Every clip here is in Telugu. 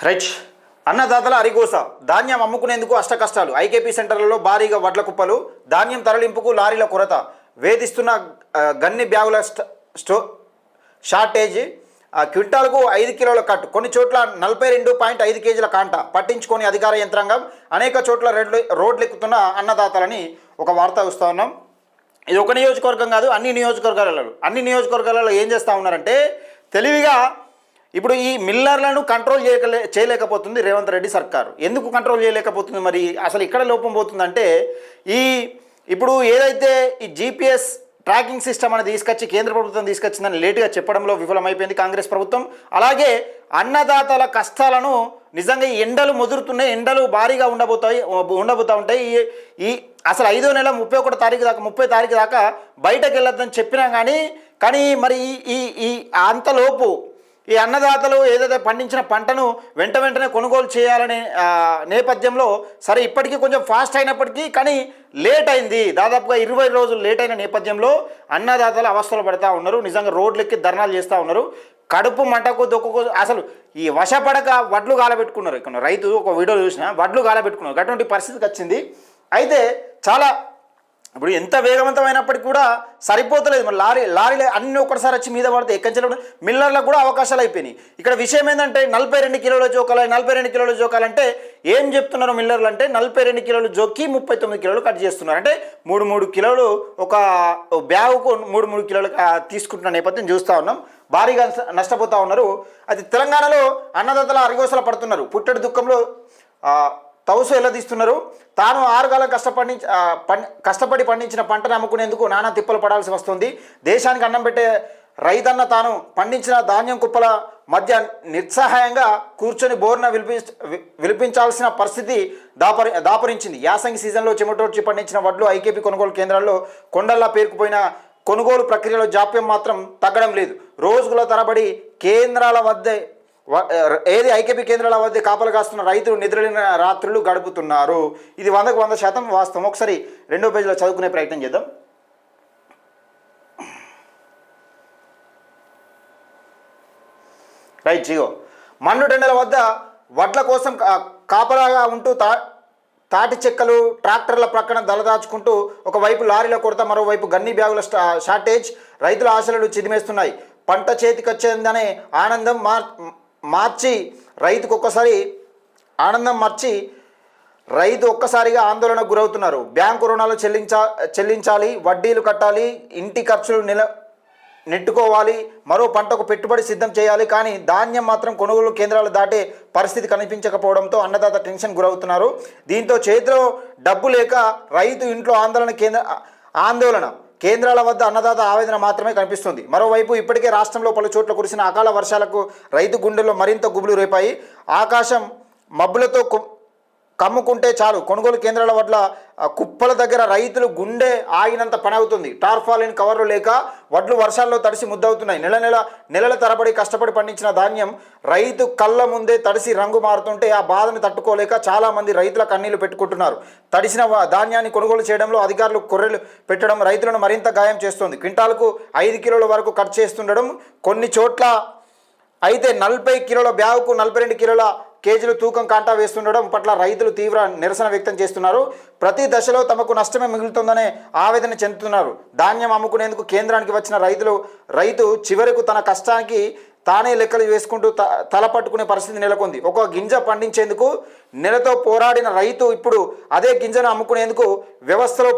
రైట్. అన్నదాతల అరిగోస. ధాన్యం అమ్ముకునేందుకు అష్టకష్టాలు. ఐకేపీ సెంటర్లలో భారీగా వడ్ల కుప్పలు. ధాన్యం తరలింపుకు లారీల కొరత. వేధిస్తున్న గన్ని బ్యాగుల షార్టేజ్. క్వింటాల్కు 5 కిలోల కట్టు. కొన్ని చోట్ల 42.5 కేజీల కాంట. పట్టించుకొని అధికార యంత్రాంగం. అనేక చోట్ల రోడ్లెక్కుతున్న అన్నదాతలని ఒక వార్త చూస్తూ ఉన్నాం. ఇది ఒక నియోజకవర్గం కాదు, అన్ని నియోజకవర్గాలలో ఏం చేస్తూ ఉన్నారంటే తెలివిగా ఇప్పుడు ఈ మిల్లర్లను కంట్రోల్ చేయలేకపోతుంది రేవంత్ రెడ్డి సర్కారు. ఎందుకు కంట్రోల్ చేయలేకపోతుంది? మరి అసలు ఇక్కడ లోపం పోతుందంటే ఇప్పుడు ఏదైతే ఈ జీపీఎస్ ట్రాకింగ్ సిస్టమ్ అనేది తీసుకొచ్చి కేంద్ర ప్రభుత్వం తీసుకొచ్చిందని లేటుగా చెప్పడంలో విఫలమైపోయింది కాంగ్రెస్ ప్రభుత్వం. అలాగే అన్నదాతల కష్టాలను నిజంగా ఈ ఎండలు ముదురుతున్నాయి, ఎండలు భారీగా ఉండబోతూ ఉంటాయి. ఈ అసలు 5వ నెల 31 తారీఖు దాకా బయటకు వెళ్ళొద్దని చెప్పినా కానీ మరి ఈ అంతలోపు ఈ అన్నదాతలు ఏదైతే పండించిన పంటను వెంటనే కొనుగోలు చేయాలనే నేపథ్యంలో సరే ఇప్పటికీ కొంచెం ఫాస్ట్ అయినప్పటికీ కానీ లేట్ అయింది. దాదాపుగా 20 రోజులు లేట్ అయిన నేపథ్యంలో అన్నదాతలు అవస్థలు పడుతూ ఉన్నారు. నిజంగా రోడ్లెక్కి ధర్నాలు చేస్తూ ఉన్నారు. కడుపు మంటకు దొక్కుకు అసలు ఈ వశపడక వడ్లు గాలబెట్టుకున్నారు. ఇక్కడ రైతు ఒక వీడియో చూసిన వడ్లు గాలబెట్టుకున్నారు. అటువంటి పరిస్థితికి వచ్చింది. అయితే చాలా ఇప్పుడు ఎంత వేగవంతమైనప్పటికీ కూడా సరిపోతలేదు. మరి లారీలు అన్నీ ఒక్కసారి వచ్చి మీద పడితే ఎక్కించడం మిల్లర్లకు కూడా అవకాశాలు అయిపోయినాయి. ఇక్కడ విషయం ఏంటంటే 42 కిలోల జోకాలంటే ఏం చెప్తున్నారు మిల్లర్లు అంటే 42 కిలోలు జోకి 39 కిలోలు కట్ చేస్తున్నారు. అంటే 3 కిలోలు ఒక బ్యాగుకు 3 కిలోలు తీసుకుంటున్న నేపథ్యం చూస్తూ ఉన్నాం. భారీగా నష్టపోతూ ఉన్నారు. అది తెలంగాణలో అన్నదాతల అరిగోసలు పడుతున్నారు. పుట్టడి దుఃఖంలో తౌసు ఎల్లదీస్తున్నారు. తాను 6 కాలం కష్టపడి పండించిన పంటను అమ్ముకునేందుకు నానా తిప్పలు పడాల్సి వస్తుంది. దేశానికి అన్నం పెట్టే రైతన్న తాను పండించిన ధాన్యం కుప్పల మధ్య నిస్సహాయంగా కూర్చొని బోర్న విలిపించాల్సిన పరిస్థితి దాపరించింది. యాసంగి సీజన్లో చెమటోడ్చి పండించిన వడ్లు ఐకేపీ కొనుగోలు కేంద్రాల్లో కొండల్లా పేరుకుపోయిన కొనుగోలు ప్రక్రియలో జాప్యం మాత్రం తగ్గడం లేదు. రోజుల తరబడి కేంద్రాల వద్ద ఐకేపీ కేంద్రాల వద్ద కాపలు కాస్తున్న రైతులు నిద్రలేని రాత్రులు గడుపుతున్నారు. ఇది 100% వాస్తవం. ఒకసారి 2వ పేజీలో చదువుకునే ప్రయత్నం చేద్దాం. రైట్. జిగో మండుటెండల వద్ద వడ్ల కోసం కాపలాగా ఉంటూ తాటి చెక్కలు ట్రాక్టర్ల ప్రక్కన దళదాచుకుంటూ ఒకవైపు లారీల కొరత, మరోవైపు గన్ని బ్యాగుల షార్టేజ్ రైతుల ఆశలను చిదిమేస్తున్నాయి. పంట చేతికొచ్చేందనే ఆనందం మార్చి రైతు ఒక్కసారిగా ఆందోళనకు గురవుతున్నారు. బ్యాంకు రుణాలు చెల్లించాలి, వడ్డీలు కట్టాలి, ఇంటి ఖర్చులు నెట్టుకోవాలి, మరో పంటకు పెట్టుబడి సిద్ధం చేయాలి. కానీ ధాన్యం మాత్రం కొనుగోలు కేంద్రాలు దాటే పరిస్థితి కనిపించకపోవడంతో అన్నదాత టెన్షన్ గురవుతున్నారు. దీంతో చేతిలో డబ్బు లేక రైతు ఇంట్లో ఆందోళన కేంద్రాల వద్ద అన్నదాత ఆవేదన మాత్రమే కనిపిస్తుంది. మరోవైపు ఇప్పటికే రాష్ట్రంలో పలు చోట్ల కురిసిన అకాల వర్షాలకు రైతు గుండెల్లో మరింత గుబులు రేపాయి. ఆకాశం మబ్బులతో కమ్ముకుంటే చాలు కొనుగోలు కేంద్రాల వడ్ల కుప్పల దగ్గర రైతులు గుండె ఆగినంత పని అవుతుంది. టార్పాలిన్ కవర్లు లేక వడ్లు వర్షాల్లో తడిసి ముద్దవుతున్నాయి. నెలల తరబడి కష్టపడి పండించిన ధాన్యం రైతు కళ్ళ ముందే తడిసి రంగు మారుతుంటే ఆ బాధను తట్టుకోలేక చాలామంది రైతుల కన్నీళ్లు పెట్టుకుంటున్నారు. తడిసిన ధాన్యాన్ని కొనుగోలు చేయడంలో అధికారులు కొర్రెలు పెట్టడం రైతులను మరింత గాయం చేస్తుంది. క్వింటాల్కు 5 కిలోల వరకు ఖర్చు చేస్తుండడం, కొన్ని చోట్ల అయితే 40 కిలోల బ్యాగుకు 42 కేజీలు తూకం కాంటా వేస్తుండడం పట్ల రైతులు తీవ్ర నిరసన వ్యక్తం చేస్తున్నారు. ప్రతి దశలో తమకు నష్టమే మిగులుతుందనే ఆవేదన చెందుతున్నారు. ధాన్యం అమ్ముకునేందుకు కేంద్రానికి వచ్చిన రైతు చివరకు తన కష్టానికి తానే లెక్కలు వేసుకుంటూ తలపట్టుకునే పరిస్థితి నెలకొంది. ఒక గింజ పండించేందుకు నెలతో పోరాడిన రైతు ఇప్పుడు అదే గింజను అమ్ముకునేందుకు వ్యవస్థలో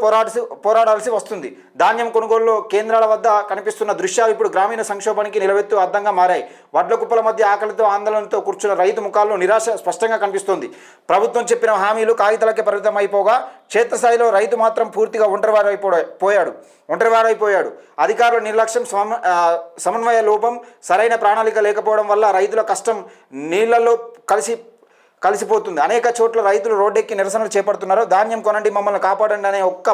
పోరాడాల్సి వస్తుంది. ధాన్యం కొనుగోలు కేంద్రాల వద్ద కనిపిస్తున్న దృశ్యాలు ఇప్పుడు గ్రామీణ సంక్షోభానికి నిలవెత్తు అద్దంగా మారాయి. వడ్ల కుప్పల మధ్య ఆకలితో ఆందోళనతో కూర్చున్న రైతు ముఖాల్లో నిరాశ స్పష్టంగా కనిపిస్తోంది. ప్రభుత్వం చెప్పిన హామీలు కాగితాలకే పరిమితం అయిపోగా క్షేత్రస్థాయిలో రైతు మాత్రం పూర్తిగా ఒంటరివారైపోయాడు. అధికారుల నిర్లక్ష్యం, సమన్వయ లోపం, సరైన ప్రణాళిక లేకపోవడం వల్ల రైతుల కష్టం నీళ్లలో కలిసిపోతుంది. అనేక చోట్ల రైతులు రోడ్డెక్కి నిరసనలు చేపడుతున్నారు. ధాన్యం కొనండి, మమ్మల్ని కాపాడండి అనే ఒక్క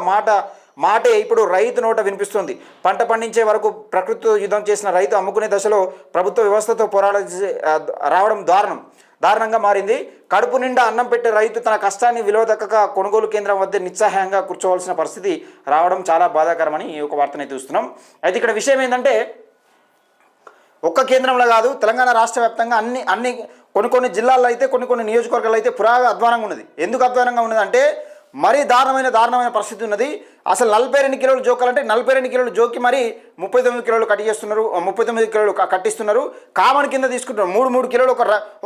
మాటే ఇప్పుడు రైతు నోట వినిపిస్తుంది. పంట పండించే వరకు ప్రకృతితో యుద్ధం చేసిన రైతు అమ్ముకునే దశలో ప్రభుత్వ వ్యవస్థతో పోరాడాల్సి రావడం దారుణంగా మారింది. కడుపు నిండా అన్నం పెట్టే రైతు తన కష్టాన్ని విలువదక్కక కొనుగోలు కేంద్రం వద్ద నిస్సహాయంగా కూర్చోవలసిన పరిస్థితి రావడం చాలా బాధాకరమని ఈ ఒక వార్తని చూస్తున్నాం. అయితే ఇక్కడ విషయం ఏంటంటే ఒక్క కేంద్రంలో కాదు, తెలంగాణ రాష్ట్ర వ్యాప్తంగా అన్ని కొన్ని జిల్లాల్లో అయితే కొన్ని నియోజకవర్గాల్లో అయితే పురాగా అధ్వానంగా ఉన్నది. ఎందుకు అధ్వానంగా ఉన్నది అంటే మరీ దారుణమైన పరిస్థితి ఉన్నది. అసలు 42 కిలోలు జోకాలంటే 42 కిలోలు జోకి మరి 39 కిలోలు కట్ చేస్తున్నారు, 39 కిలోలు కట్టిస్తున్నారు. కామన్ కింద తీసుకుంటున్నారు. 3 కిలోలు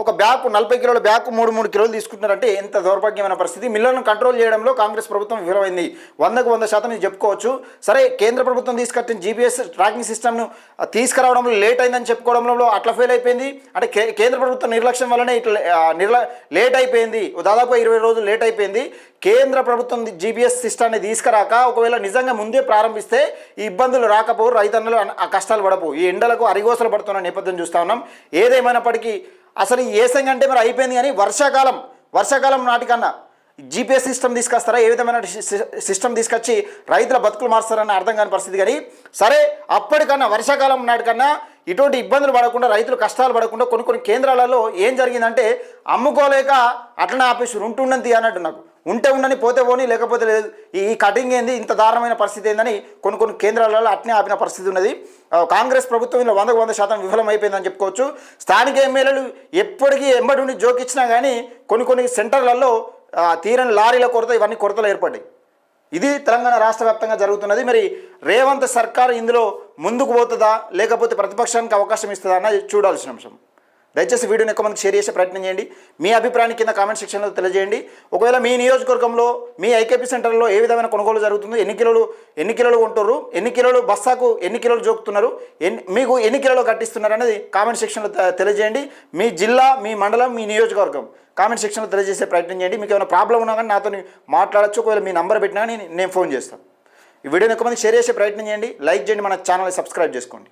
ఒక బ్యాగ్, 40 కిలోల బ్యాగ్ 3 కిలోలు తీసుకుంటున్నారంటే ఎంత దౌర్భాగ్యమైన పరిస్థితి. మిల్లులను కంట్రోల్ చేయడంలో కాంగ్రెస్ ప్రభుత్వం విఫలమైంది. 100% ఇది చెప్పుకోవచ్చు. సరే, కేంద్ర ప్రభుత్వం తీసుకొచ్చిన జీపీఎస్ ట్రాకింగ్ సిస్టమ్ను తీసుకురావడంలో లేట్ అయిందని చెప్పుకోవడంలో అట్లా ఫెయిల్ అయిపోయింది. అంటే కేంద్ర ప్రభుత్వం నిర్లక్ష్యం వల్లనే ఇట్లా లేట్ అయిపోయింది. దాదాపు 20 రోజులు లేట్ అయిపోయింది. కేంద్ర ప్రభుత్వం జీపీఎస్ సిస్టాన్ని తీసుకురాక ఒకవేళ నిజంగా ముందే ప్రారంభిస్తే ఈ ఇబ్బందులు రాకపోవు, రైతన్నలు ఆ కష్టాలు పడపోవు. ఈ ఎండలకు అరిగోసలు పడుతున్న నేపథ్యం చూస్తూ ఉన్నాం. ఏదేమైనప్పటికీ అసలు ఈ ఏసంగి అంటే మరి అయిపోయింది, కానీ వర్షాకాలం నాటికన్నా జీపీఎస్ సిస్టమ్ తీసుకొస్తారా, ఏ విధమైన సిస్టమ్ తీసుకొచ్చి రైతుల బతుకులు మారుస్తారని అర్థం కాని పరిస్థితి. కానీ సరే, అప్పటికన్నా వర్షాకాలం నాటికన్నా ఇటువంటి ఇబ్బందులు పడకుండా, రైతులు కష్టాలు పడకుండా కొన్ని కేంద్రాలలో ఏం జరిగిందంటే అమ్ముకోలేక అట్లనే ఆపేసి ఉంటుండని అన్నట్టు. నాకు ఉంటే ఉండని, పోతే పోని, లేకపోతే లేదు. ఈ కటింగ్ ఏంది, ఇంత దారుణమైన పరిస్థితి ఏందని కొన్ని కేంద్రాలలో అట్నే ఆపిన పరిస్థితి ఉన్నది. కాంగ్రెస్ ప్రభుత్వం ఇలా 100% విఫలమైపోయిందని చెప్పుకోవచ్చు. స్థానిక ఎమ్మెల్యేలు ఎప్పటికీ ఎంబడి ఉండి జోకిచ్చినా కానీ కొన్ని సెంటర్లలో తీరని లారీల కొరత, ఇవన్నీ కొరతలు ఏర్పడ్డాయి. ఇది తెలంగాణ రాష్ట్ర వ్యాప్తంగా జరుగుతున్నది. మరి రేవంత్ సర్కార్ ఇందులో ముందుకు పోతుందా, లేకపోతే ప్రతిపక్షానికి అవకాశం ఇస్తుందా అన్నది చూడాల్సిన అంశం. దయచేసి వీడియోని ఎక్కువ మందికి షేర్ చేసే ప్రయత్నం చేయండి. మీ అభిప్రాయాన్ని కింద కామెంట్ సెక్షన్లో తెలియజేయండి. ఒకవేళ మీ నియోజకవర్గంలో, మీ ఐకేపీ సెంటర్లో ఏ విధమైన కొనుగోలు జరుగుతుందో, ఎన్ని కిలోలు కొంటున్నారు, ఎన్ని కిలోలు బస్సాకు ఎన్ని కిలోలు జోకుతున్నారు, మీకు ఎన్ని కిలోలు కట్టిస్తున్నారు అనేది కామెంట్ సెక్షన్లో తెలియజేయండి. మీ జిల్లా, మీ మండలం, మీ నియోజకవర్గం కామెంట్ సెక్షన్లో తెలియజేసే ప్రయత్నం చేయండి. మీకు ఏమైనా ప్రాబ్లం ఉన్నా కానీ నాతో మాట్లాడచ్చు. ఒకవేళ మీ నంబర్ పెట్టినా కానీ నేను ఫోన్ చేస్తాను. ఈ వీడియోని ఎక్కువ మందికి షేర్ చేసే ప్రయత్నం చేయండి. లైక్ చేయండి, మన ఛానల్ని సబ్స్క్రైబ్ చేసుకోండి.